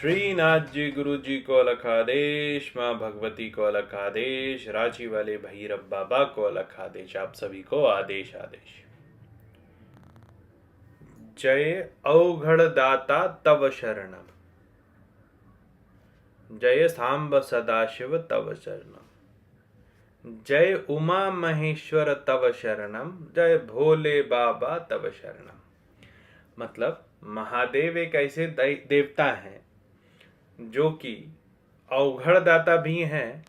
श्रीनाथ जी गुरु जी को अलग आदेश, माँ भगवती को अलग आदेश, रांची वाले भैरव बाबा को अलग आदेश। आप सभी को आदेश आदेश। जय अवघड़ दाता तव शरणम, जय सांब सदाशिव तव शरणम, जय उमा महेश्वर तव शरणम, जय भोले बाबा तव शरणम। मतलब महादेव एक ऐसे देवता हैं जो कि अवघड़ दाता भी हैं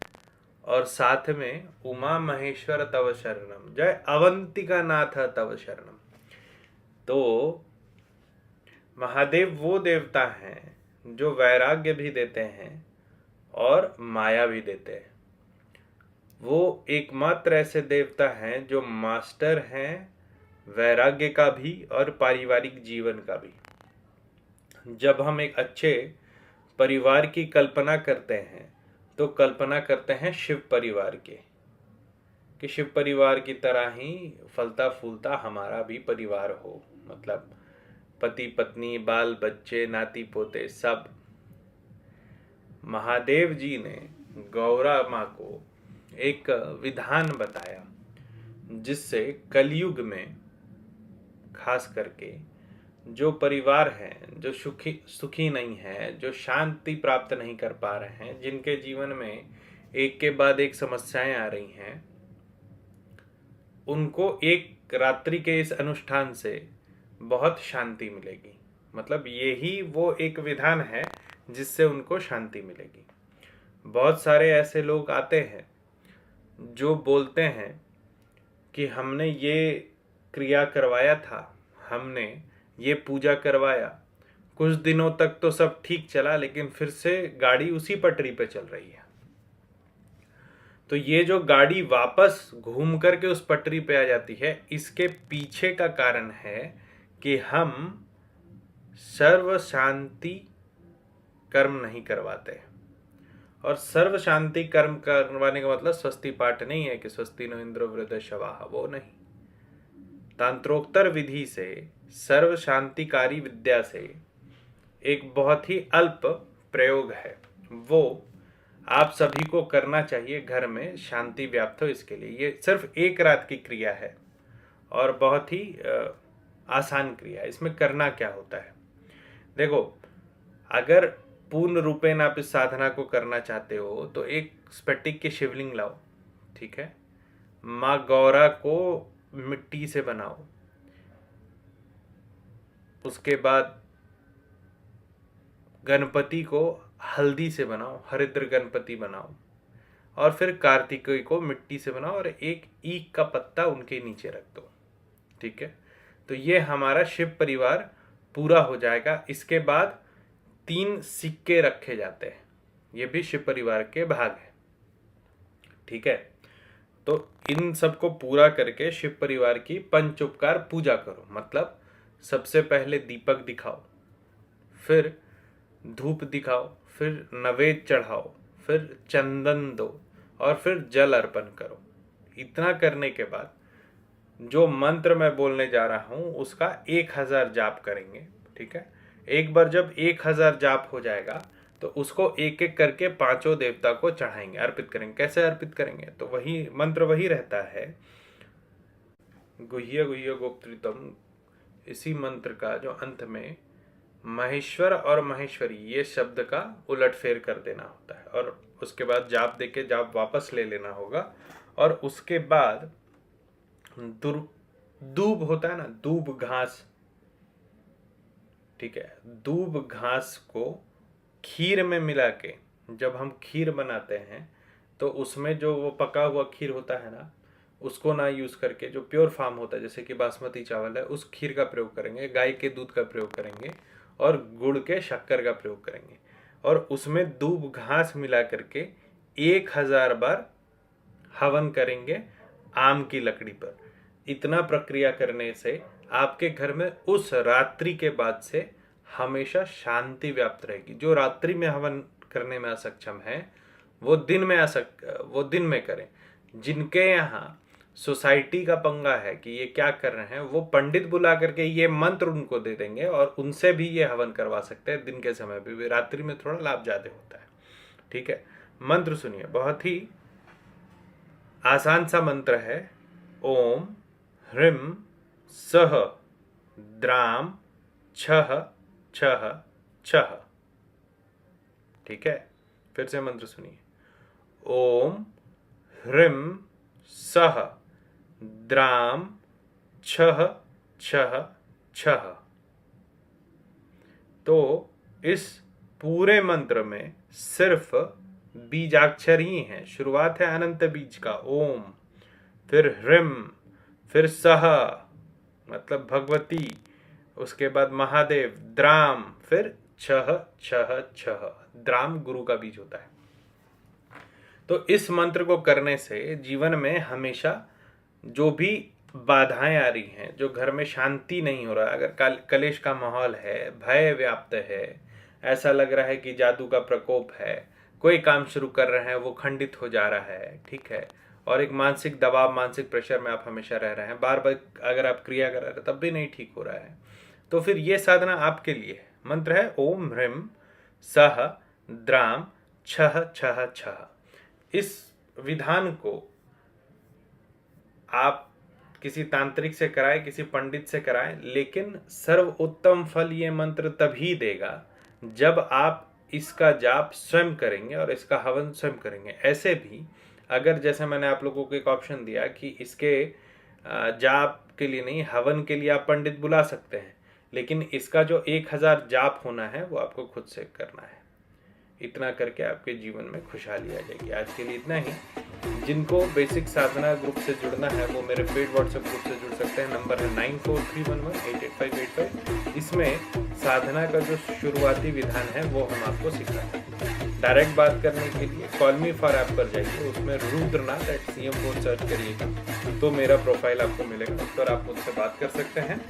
और साथ में उमा महेश्वर तव शरणम, जय अवंतिका नाथ तव शरणम। तो महादेव वो देवता हैं जो वैराग्य भी देते हैं और माया भी देते हैं। वो एकमात्र ऐसे देवता हैं जो मास्टर हैं वैराग्य का भी और पारिवारिक जीवन का भी। जब हम एक अच्छे परिवार की कल्पना करते हैं तो कल्पना करते हैं शिव परिवार के, कि शिव परिवार की तरह ही फलता फूलता हमारा भी परिवार हो। मतलब पति पत्नी बाल बच्चे नाती पोते सब। महादेव जी ने गौरा माँ को एक विधान बताया जिससे कलयुग में खास करके जो परिवार हैं जो सुखी नहीं है, जो शांति प्राप्त नहीं कर पा रहे हैं, जिनके जीवन में एक के बाद एक समस्याएं आ रही हैं, उनको एक रात्रि के इस अनुष्ठान से बहुत शांति मिलेगी। मतलब यही वो एक विधान है जिससे उनको शांति मिलेगी। बहुत सारे ऐसे लोग आते हैं जो बोलते हैं कि हमने ये क्रिया करवाया था, हमने ये पूजा करवाया, कुछ दिनों तक तो सब ठीक चला, लेकिन फिर से गाड़ी उसी पटरी पे चल रही है। तो ये जो गाड़ी वापस घूम करके उस पटरी पे आ जाती है, इसके पीछे का कारण है कि हम सर्व शांति कर्म नहीं करवाते। और सर्व शांति कर्म करवाने का मतलब स्वस्ति पाठ नहीं है कि स्वस्ति नो इंद्रो वृद्धश्रवाः, वो नहीं। तांत्रोक्तर विधि से सर्व शांतिकारी विद्या से एक बहुत ही अल्प प्रयोग है, वो आप सभी को करना चाहिए घर में शांति व्याप्त हो इसके लिए। ये सिर्फ एक रात की क्रिया है और बहुत ही आसान क्रिया है। इसमें करना क्या होता है, देखो, अगर पूर्ण रूपेण आप इस साधना को करना चाहते हो तो एक स्फटिक की शिवलिंग लाओ, ठीक है। माँ गौरा को मिट्टी से बनाओ, उसके बाद गणपति को हल्दी से बनाओ, हरिद्र गणपति बनाओ, और फिर कार्तिकेय को मिट्टी से बनाओ और एक ईख का पत्ता उनके नीचे रख दो, ठीक है। तो ये हमारा शिव परिवार पूरा हो जाएगा। इसके बाद 3 सिक्के रखे जाते हैं, ये भी शिव परिवार के भाग है, ठीक है। तो इन सबको पूरा करके शिव परिवार की पंचोपकार पूजा करो। मतलब सबसे पहले दीपक दिखाओ, फिर धूप दिखाओ, फिर नवेद चढ़ाओ, फिर चंदन दो और फिर जल अर्पण करो। इतना करने के बाद जो मंत्र मैं बोलने जा रहा हूं उसका 1000 जाप करेंगे, ठीक है। एक बार जब 1000 जाप हो जाएगा तो उसको एक एक करके 5 देवता को चढ़ाएंगे, अर्पित करेंगे। कैसे अर्पित करेंगे, तो वही मंत्र वही रहता है, गुह्य गुह्य गोप्तृतम। इसी मंत्र का जो अंत में महेश्वर और महेश्वरी ये शब्द का उलटफेर कर देना होता है और उसके बाद जाप देके जाप वापस ले लेना होगा। और उसके बाद दूब होता है ना, दूब घास, ठीक है। दूब घास को खीर में मिला के जब हम खीर बनाते हैं तो उसमें जो वो पका हुआ खीर होता है ना, उसको ना यूज करके जो प्योर फार्म होता है जैसे कि बासमती चावल है, उस खीर का प्रयोग करेंगे, गाय के दूध का प्रयोग करेंगे और गुड़ के शक्कर का प्रयोग करेंगे और उसमें दूब घास मिला करके 1000 बार हवन करेंगे आम की लकड़ी पर। इतना प्रक्रिया करने से आपके घर में उस रात्रि के बाद से हमेशा शांति व्याप्त रहेगी। जो रात्रि में हवन करने में असक्षम है वो दिन में करें। जिनके यहाँ सोसाइटी का पंगा है कि ये क्या कर रहे हैं, वो पंडित बुला करके ये मंत्र उनको दे देंगे और उनसे भी ये हवन करवा सकते हैं दिन के समय पे भी। रात्रि में थोड़ा लाभ ज्यादा होता है। ठीक है, मंत्र सुनिए, बहुत ही आसान सा मंत्र है। ओम ह्रीम सह द्राम छह छह छह। ठीक है, फिर से मंत्र सुनिए। ओम ह्रीम सह द्राम छह छह छह। तो इस पूरे मंत्र में सिर्फ बीजाक्षर ही है। शुरुआत है अनंत बीज का ओम, फिर ह्रीम, फिर सह मतलब भगवती, उसके बाद महादेव, द्राम, फिर छह छह छह। द्राम गुरु का बीज होता है। तो इस मंत्र को करने से जीवन में हमेशा जो भी बाधाएं आ रही हैं, जो घर में शांति नहीं हो रहा, अगर कलेश का माहौल है, भय व्याप्त है, ऐसा लग रहा है कि जादू का प्रकोप है, कोई काम शुरू कर रहे हैं वो खंडित हो जा रहा है, ठीक है, और एक मानसिक दबाव, मानसिक प्रेशर में आप हमेशा रह रहे हैं, बार बार अगर आप क्रिया कर रहे हैं तब भी नहीं ठीक हो रहा है, तो फिर ये साधना आपके लिए है। मंत्र है ओम ह्रीम सह द्राम छह छह छह। इस विधान को आप किसी तांत्रिक से कराएं, किसी पंडित से कराएं, लेकिन सर्वोत्तम फल ये मंत्र तभी देगा जब आप इसका जाप स्वयं करेंगे और इसका हवन स्वयं करेंगे। ऐसे भी अगर जैसे मैंने आप लोगों को एक ऑप्शन दिया कि इसके जाप के लिए नहीं, हवन के लिए आप पंडित बुला सकते हैं, लेकिन इसका जो 1000 जाप होना है वो आपको खुद से करना है। इतना करके आपके जीवन में खुशहाली आ जाएगी। आज के लिए इतना ही। जिनको बेसिक साधना ग्रुप से जुड़ना है वो मेरे पेड व्हाट्सएप ग्रुप से जुड़ सकते हैं। नंबर है 9431188585। इसमें साधना का जो शुरुआती विधान है वो हम आपको सिखाते हैं। डायरेक्ट बात करने के लिए कॉल मी फॉर ऐप पर जाइए, उसमें rudranath@cm4 सर्च करिएगा तो मेरा प्रोफाइल आपको मिलेगा, उस पर आप मुझसे बात कर सकते हैं।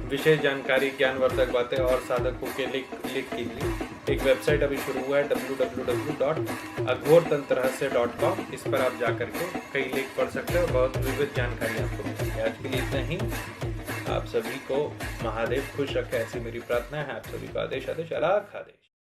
विशेष जानकारी, ज्ञानवर्धक बातें और साधकों के लिंक कीजिए। एक वेबसाइट अभी शुरू हुआ है www.aghortantrahasya.com। इस पर आप जा करके कई लेख पढ़ सकते हैं और बहुत विविध जानकारी आपको मिलेगी। आज के लिए इतना ही। आप सभी को महादेव खुश रखे, ऐसी मेरी प्रार्थना है। आप सभी को आदेश आदेश अलाख आदेश।